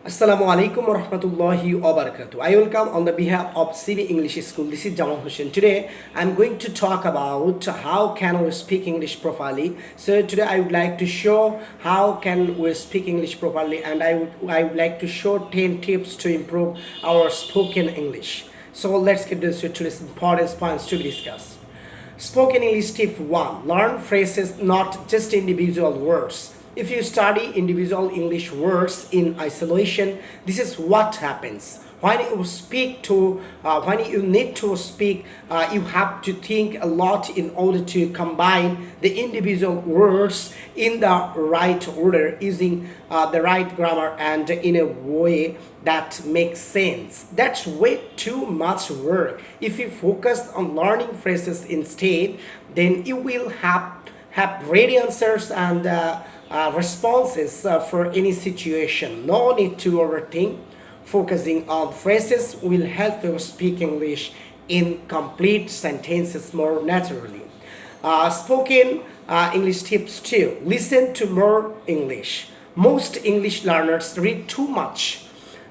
Assalamu alaikum wa rahmatullahi wa barakatuh. I welcome on the behalf of CV English School. This is Jamal Hussain. Today I'm going to talk about how can we speak English properly. So today I would like to show how can we speak English properly, and I would like to show 10 tips to improve our spoken English. So let's get to today's important points to discuss. Spoken English tip 1. Learn phrases, not just individual words. If you study individual English words in isolation, this is what happens. When you need to speak, you have to think a lot in order to combine the individual words in the right order, using the right grammar and in a way that makes sense. That's way too much work. If you focus on learning phrases instead, then you will have ready answers and responses for any situation. No need to overthink. Focusing on phrases will help you speak English in complete sentences more naturally. Spoken English tips 2. Listen to more English. Most English learners read too much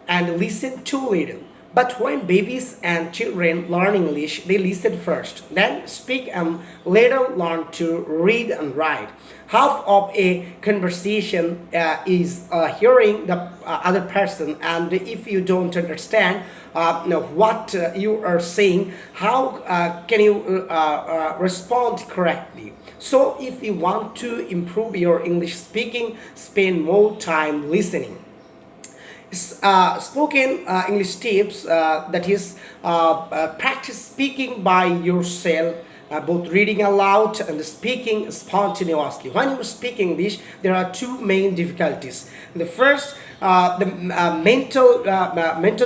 and listen too little. But when babies and children learn English, they listen first, then speak, and later learn to read and write. Half of a conversation is hearing the other person, and if you don't understand what you are saying, how can you respond correctly? So, if you want to improve your English speaking, spend more time listening. Spoken English tips, that is, practice speaking by yourself, both reading aloud and speaking spontaneously. When you speak English, there are two main difficulties. The first, mental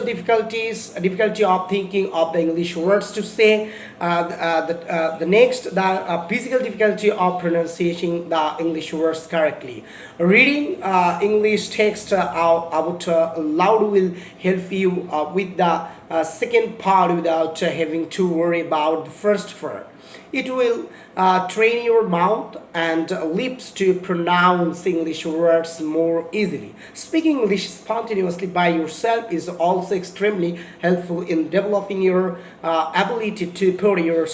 difficulties, difficulty of thinking of the English words to say. The next, the physical difficulty of pronouncing the English words correctly. Reading English text out loud will help you with the second part without having to worry about the first part. It will train your mouth and lips to pronounce English words more easily. Speaking English spontaneously by yourself is also extremely helpful in developing your ability to put your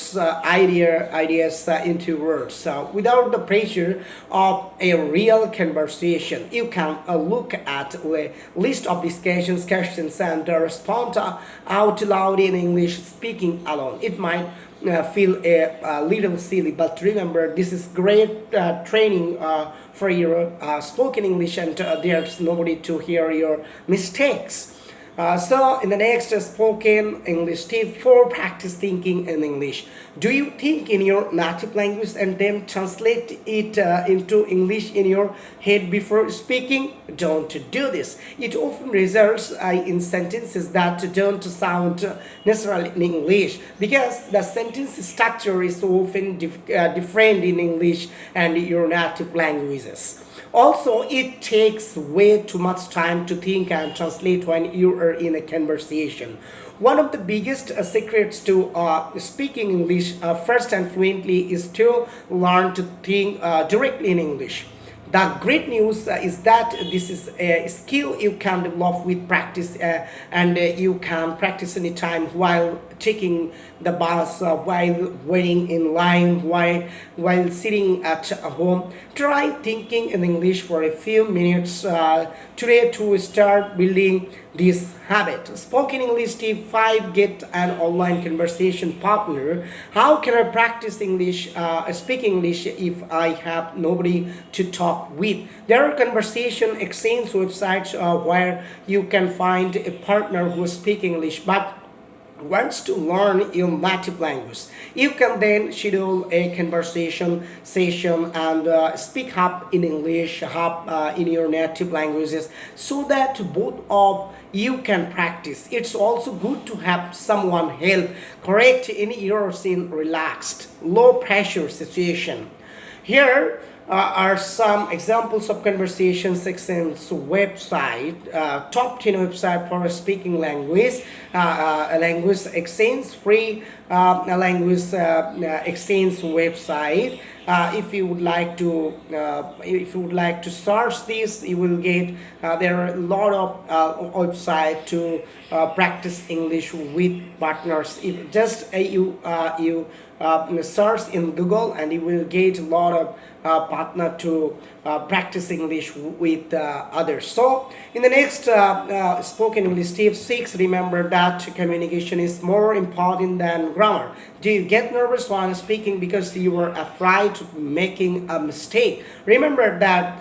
ideas into words. Without the pressure of a real conversation, you can look at a list of discussions, questions, and respond out loud in English speaking alone. It might feel a little silly, but remember, this is great training for your spoken English, and there's nobody to hear your mistakes. So, in the next spoken English tip 4, practice thinking in English. Do you think in your native language and then translate it into English in your head before speaking? Don't do this. It often results in sentences that don't sound necessarily in English, because the sentence structure is often different in English and your native languages. Also, it takes way too much time to think and translate when you are in a conversation. One of the biggest secrets to speaking English first and fluently is to learn to think directly in English. The great news is that this is a skill you can develop with practice, and you can practice anytime while taking the bus, while waiting in line, while sitting at home. Try thinking in English for a few minutes today to start building this habit. Spoken English tip 5. Get an online conversation partner. How can I practice English, speak English, if I have nobody to talk with? There are conversation exchange websites where you can find a partner who speaks English but wants to learn your native language. You can then schedule a conversation session and speak up in English, up in your native languages, so that both of you can practice. It's also good to have someone help correct any errors in relaxed, low pressure situation. Here are some examples of conversation sections website. Top 10 website for speaking language, language exchange, free language exchange website. If you would like to search this, you will get there are a lot of website to practice English with partners. If just you search in Google, and you will get a lot of partner to practice English with others. So in the next spoken English tip 6, remember that communication is more important than grammar. Do you get nervous while speaking because you are afraid of making a mistake? Remember that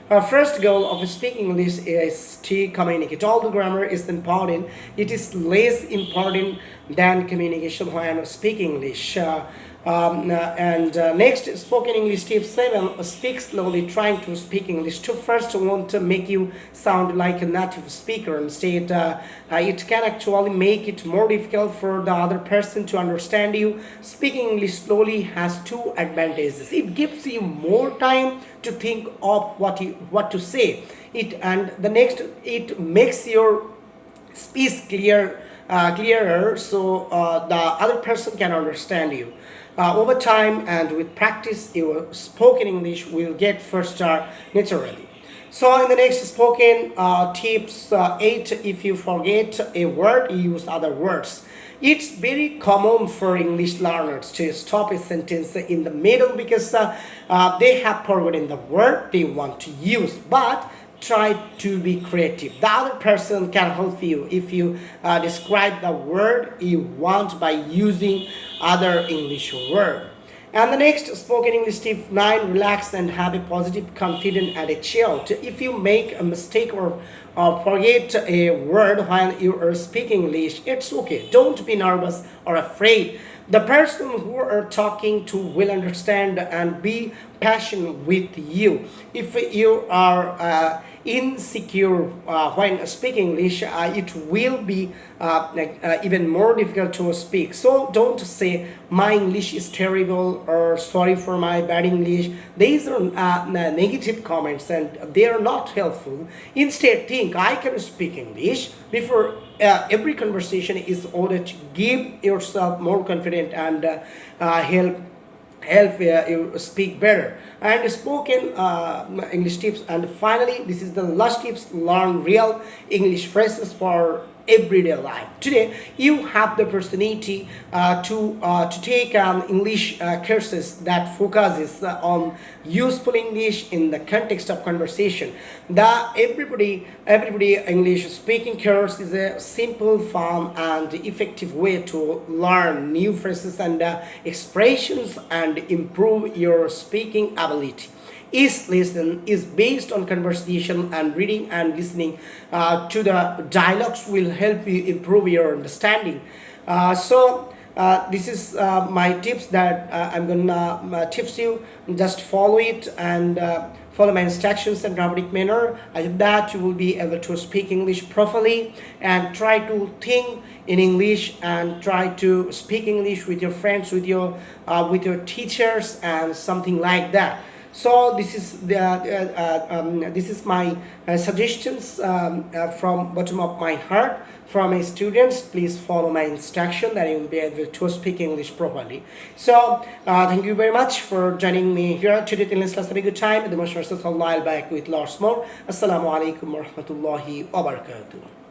our first goal of speaking English is to communicate. Although grammar is important, it is less important than communication when speaking English. Next, spoken English tip 7, speak slowly, trying to speak English. To first want to make you sound like a native speaker. Instead, it can actually make it more difficult for the other person to understand you. Speaking English slowly has two advantages. It gives you more time to think of what to say. It makes your speech clearer, so the other person can understand you. Over time and with practice, your spoken English will get first star naturally. So in the next spoken tips 8, if you forget a word, use other words. It's very common for English learners to stop a sentence in the middle because they have forgotten the word they want to use. But try to be creative. The other person can help you if you describe the word you want by using other English word. And the next spoken English tip 9, relax and have a positive, confident attitude. If you make a mistake or forget a word while you are speaking English, it's okay. Don't be nervous or afraid. The person who are talking to will understand and be passionate with you. If you are insecure when speaking English, it will be even more difficult to speak. So don't say my English is terrible or sorry for my bad English. These are negative comments and they are not helpful. Instead, think I can speak English. Before every conversation is order to give yourself more confident and help you speak better. And spoken English tips, and finally this is the last tips, learn real English phrases for everyday life. Today you have the opportunity to take English courses that focuses on useful English in the context of conversation. The everybody English speaking course is a simple, fun and effective way to learn new phrases and expressions and improve your speaking ability. Each lesson is based on conversation, and reading and listening to the dialogues will help you improve your understanding. This is my tips that I'm gonna tips you. Just follow it and follow my instructions in dramatic manner. I hope that you will be able to speak English properly and try to think in English and try to speak English with your friends, with your teachers, and something like that. So this is my suggestions from bottom of my heart from my students. Please follow my instruction that you will be able to speak English properly. So thank you very much for joining me here today. Till next class, have a good time. The most I'll back with lots more. Assalamu alaikum warahmatullahi wabarakatuh.